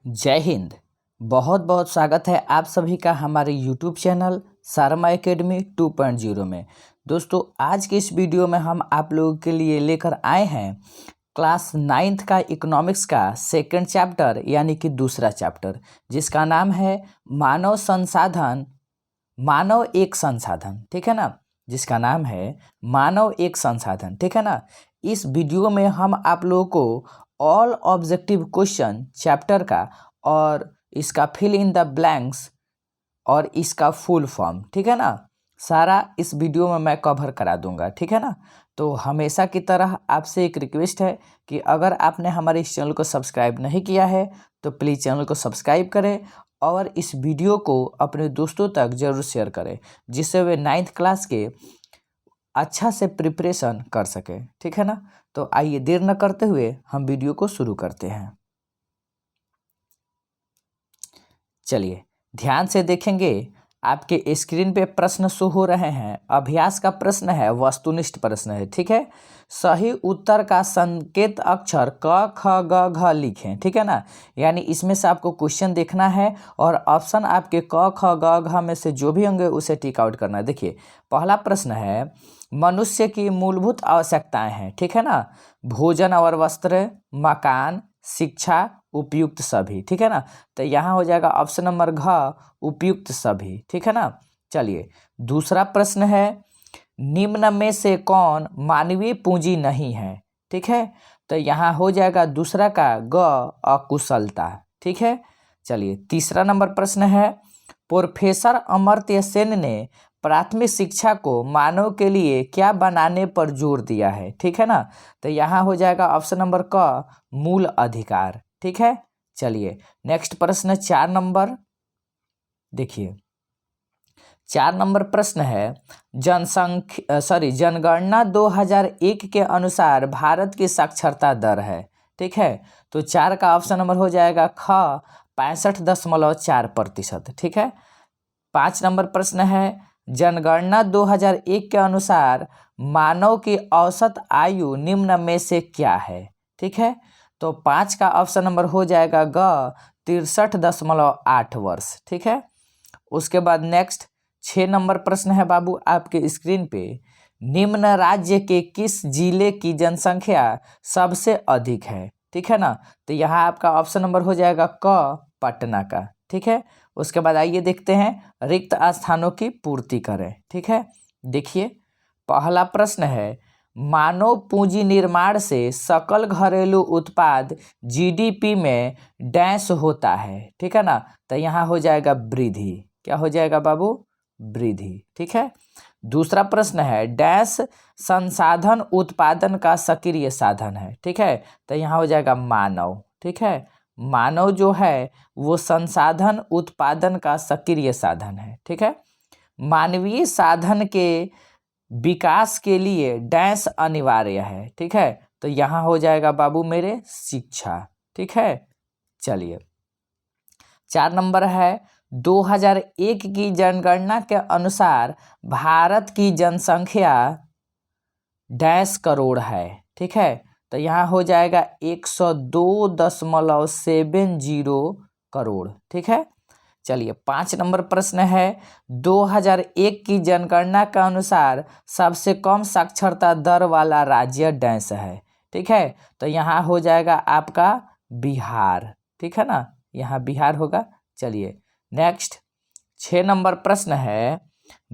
जय हिंद। बहुत बहुत स्वागत है आप सभी का हमारे यूट्यूब चैनल शर्मा एकेडमी 2.0 में। दोस्तों, आज के इस वीडियो में हम आप लोगों के लिए लेकर आए हैं क्लास 9th का इकोनॉमिक्स का सेकंड चैप्टर यानी कि दूसरा चैप्टर, जिसका नाम है मानव संसाधन, मानव एक संसाधन। ठीक है ना, जिसका नाम है मानव एक संसाधन। ठीक है ना। इस वीडियो में हम आप लोगों को ऑल ऑब्जेक्टिव क्वेश्चन चैप्टर का और इसका फिल इन द ब्लैंक्स और इसका फुल फॉर्म, ठीक है ना, सारा इस वीडियो में मैं कवर करा दूंगा। ठीक है ना। तो हमेशा की तरह आपसे एक रिक्वेस्ट है कि अगर आपने हमारे इस चैनल को सब्सक्राइब नहीं किया है तो प्लीज़ चैनल को सब्सक्राइब करें और इस वीडियो को अपने दोस्तों तक ज़रूर शेयर करें, जिससे वे 9th क्लास के अच्छा से प्रिपरेशन कर सके। ठीक है ना। तो आइए देर न करते हुए हम वीडियो को शुरू करते हैं। चलिए ध्यान से देखेंगे, आपके स्क्रीन पे प्रश्न शो हो रहे हैं। अभ्यास का प्रश्न है, वस्तुनिष्ठ प्रश्न है। ठीक है। सही उत्तर का संकेत अक्षर क ख ग घ लिखें। ठीक है ना। यानी इसमें से आपको क्वेश्चन देखना है और ऑप्शन आपके क ख ग घ में से जो भी होंगे उसे टिक आउट करना है। देखिए पहला प्रश्न है, मनुष्य की मूलभूत आवश्यकताएं हैं। ठीक है ना। भोजन और वस्त्र, मकान, शिक्षा, उपयुक्त सभी। ठीक है ना। तो यहाँ हो जाएगा ऑप्शन नंबर घ, उपयुक्त सभी। ठीक है ना। चलिए दूसरा प्रश्न है, निम्न में से कौन मानवीय पूंजी नहीं है। ठीक है। तो यहाँ हो जाएगा दूसरा का ग, अकुशलता। ठीक है। चलिए तीसरा नंबर प्रश्न है, प्रोफेसर अमर्त्य सेन ने प्राथमिक शिक्षा को मानव के लिए क्या बनाने पर जोर दिया है। ठीक है ना। तो यहाँ हो जाएगा ऑप्शन नंबर क, मूल अधिकार। ठीक है। चलिए नेक्स्ट प्रश्न 4 नंबर देखिए। 4 नंबर प्रश्न है, जनगणना 2001 के अनुसार भारत की साक्षरता दर है। ठीक है। तो 4 का ऑप्शन नंबर हो जाएगा ख, 65.4%। ठीक है। 5 नंबर प्रश्न है, जनगणना 2001 के अनुसार मानव की औसत आयु निम्न में से क्या है। ठीक है। तो 5 का ऑप्शन नंबर हो जाएगा ग, 63.8 वर्ष। ठीक है। उसके बाद नेक्स्ट 6 नंबर प्रश्न है बाबू आपके स्क्रीन पे, निम्न राज्य के किस जिले की जनसंख्या सबसे अधिक है। ठीक है ना। तो यहाँ आपका ऑप्शन नंबर हो जाएगा क, पटना का। ठीक है। उसके बाद आइए देखते हैं, रिक्त स्थानों की पूर्ति करें। ठीक है। देखिए पहला प्रश्न है, मानव पूंजी निर्माण से सकल घरेलू उत्पाद जीडीपी में डैश होता है। ठीक है ना। तो यहाँ हो जाएगा वृद्धि। क्या हो जाएगा बाबू? वृद्धि। ठीक है। दूसरा प्रश्न है, डैश संसाधन उत्पादन का सक्रिय साधन है। ठीक है। तो यहाँ हो जाएगा मानव। ठीक है। मानव जो है वो संसाधन उत्पादन का सक्रिय साधन है। ठीक है। मानवीय साधन के विकास के लिए डैश अनिवार्य है। ठीक है। तो यहाँ हो जाएगा बाबू मेरे शिक्षा। ठीक है। चलिए 4 नंबर है, 2001 की जनगणना के अनुसार भारत की जनसंख्या डैश करोड़ है। ठीक है। तो यहाँ हो जाएगा 102.70 करोड़। ठीक है। चलिए 5 नंबर प्रश्न है, 2001 की जनगणना के अनुसार सबसे कम साक्षरता दर वाला राज्य डैश है। ठीक है। तो यहाँ हो जाएगा आपका बिहार। ठीक है ना। यहाँ बिहार होगा। चलिए नेक्स्ट 6 नंबर प्रश्न है,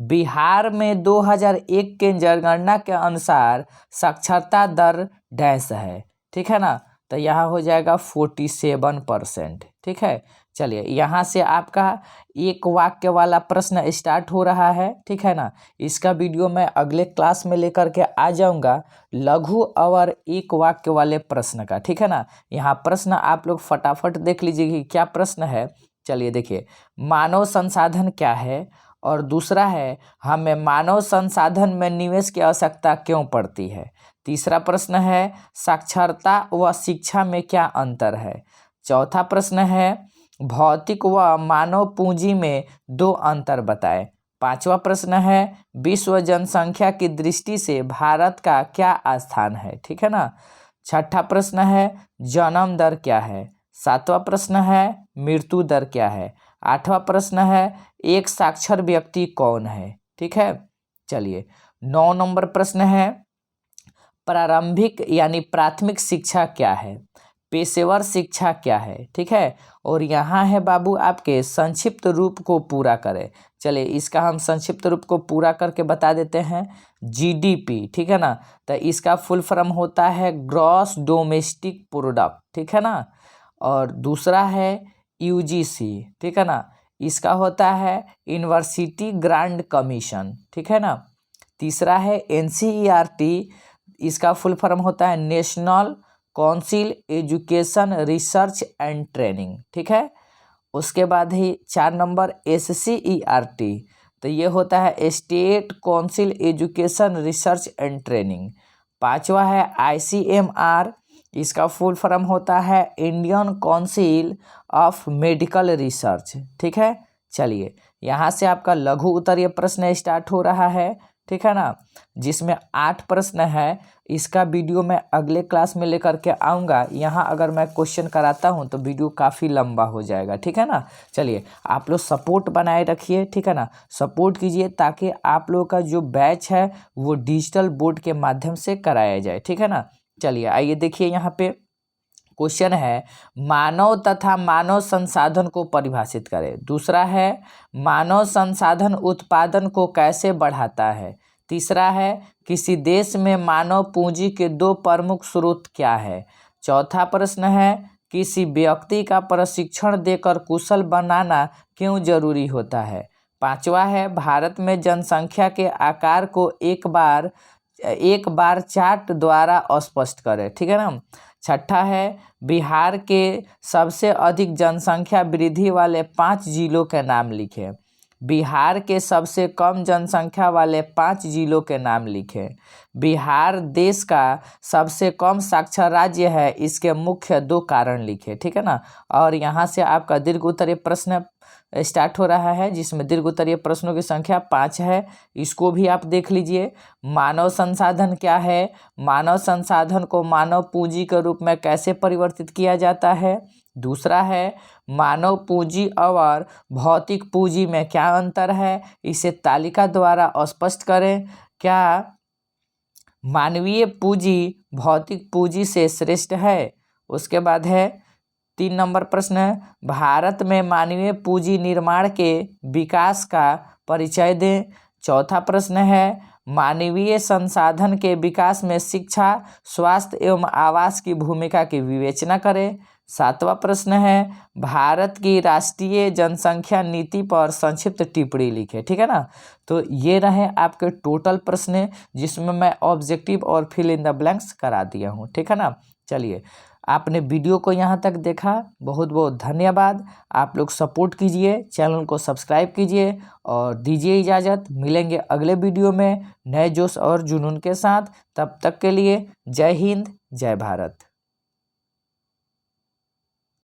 बिहार में 2001 के जनगणना के अनुसार साक्षरता दर डैश है। ठीक है ना। तो यहाँ हो जाएगा 47%। ठीक है। चलिए यहाँ से आपका एक वाक्य वाला प्रश्न स्टार्ट हो रहा है। ठीक है ना। इसका वीडियो मैं अगले क्लास में लेकर के आ जाऊंगा, लघु और एक वाक्य वाले प्रश्न का। ठीक है ना। यहाँ प्रश्न आप लोग फटाफट देख लीजिए कि क्या प्रश्न है। चलिए देखिए, मानव संसाधन क्या है, और दूसरा है, हमें मानव संसाधन में निवेश की आवश्यकता क्यों पड़ती है। तीसरा प्रश्न है, साक्षरता व शिक्षा में क्या अंतर है। चौथा प्रश्न है, भौतिक व मानव पूंजी में 2 अंतर बताएं। पांचवा प्रश्न है, विश्व जनसंख्या की दृष्टि से भारत का क्या स्थान है। ठीक है ना। छठा प्रश्न है, जन्म दर क्या है। 7वां प्रश्न है मृत्यु दर क्या है। 8वां प्रश्न है एक साक्षर व्यक्ति कौन है। ठीक है, चलिए 9 नंबर प्रश्न है प्रारंभिक यानी प्राथमिक शिक्षा क्या है, पेशेवर शिक्षा क्या है। ठीक है, और यहाँ है बाबू आपके संक्षिप्त रूप को पूरा करें। चलिए इसका हम संक्षिप्त रूप को पूरा करके बता देते हैं। जीडीपी, ठीक है ना, तो इसका फुल फॉर्म होता है ग्रॉस डोमेस्टिक प्रोडक्ट। ठीक है ना, और दूसरा है यूजीसी, ठीक है ना, इसका होता है यूनिवर्सिटी ग्रांट कमीशन। ठीक है ना, तीसरा है एनसीईआरटी, इसका फुल फॉर्म होता है national council education research and training. ठीक है, उसके बाद ही 4 नंबर एससीईआरटी, तो ये होता है state council education research and training. 5वां है आईसीएमआर, इसका फुल फॉर्म होता है Indian council of medical research. ठीक है, चलिए यहाँ से आपका लघु उत्तरीय प्रश्न स्टार्ट हो रहा है। ठीक है ना, जिसमें 8 प्रश्न है। इसका वीडियो मैं अगले क्लास में लेकर के आऊँगा। यहाँ अगर मैं क्वेश्चन कराता हूँ तो वीडियो काफ़ी लंबा हो जाएगा। ठीक है ना, चलिए आप लोग सपोर्ट बनाए रखिए। ठीक है ना, सपोर्ट कीजिए ताकि आप लोगों का जो बैच है वो डिजिटल बोर्ड के माध्यम से कराया जाए। ठीक है ना, चलिए आइए देखिए यहाँ पे क्वेश्चन है मानव तथा मानव संसाधन को परिभाषित करें। दूसरा है मानव संसाधन उत्पादन को कैसे बढ़ाता है। तीसरा है किसी देश में मानव पूंजी के 2 प्रमुख स्रोत क्या है। चौथा प्रश्न है किसी व्यक्ति का प्रशिक्षण देकर कुशल बनाना क्यों जरूरी होता है। 5वां है भारत में जनसंख्या के आकार को एक बार चार्ट द्वारा स्पष्ट करें। ठीक है ना, 6ठा है बिहार के सबसे अधिक जनसंख्या वृद्धि वाले 5 जिलों के नाम लिखें। बिहार के सबसे कम जनसंख्या वाले 5 जिलों के नाम लिखें। बिहार देश का सबसे कम साक्षर राज्य है, इसके मुख्य 2 कारण लिखे। ठीक है ना, और यहाँ से आपका दीर्घ उत्तरीय प्रश्न स्टार्ट हो रहा है, जिसमें दीर्घ उत्तरीय प्रश्नों की संख्या 5 है। इसको भी आप देख लीजिए। मानव संसाधन क्या है, मानव संसाधन को मानव पूंजी के रूप में कैसे परिवर्तित किया जाता है। दूसरा है मानव पूंजी और भौतिक पूंजी में क्या अंतर है, इसे तालिका द्वारा स्पष्ट करें। क्या मानवीय पूंजी भौतिक पूंजी से श्रेष्ठ है। उसके बाद है 3 नंबर प्रश्न है भारत में मानवीय पूंजी निर्माण के विकास का परिचय दें। चौथा प्रश्न है मानवीय संसाधन के विकास में शिक्षा, स्वास्थ्य एवं आवास की भूमिका की विवेचना करें। 7वां प्रश्न है भारत की राष्ट्रीय जनसंख्या नीति पर संक्षिप्त टिप्पणी लिखें। ठीक है ना, तो ये रहे आपके टोटल प्रश्न, जिसमें मैं ऑब्जेक्टिव और फिल इन द ब्लैंक्स करा दिया हूँ। ठीक है ना, चलिए आपने वीडियो को यहाँ तक देखा, बहुत बहुत धन्यवाद। आप लोग सपोर्ट कीजिए, चैनल को सब्सक्राइब कीजिए और दीजिए इजाज़त। मिलेंगे अगले वीडियो में नए जोश और जुनून के साथ। तब तक के लिए जय हिंद, जय भारत।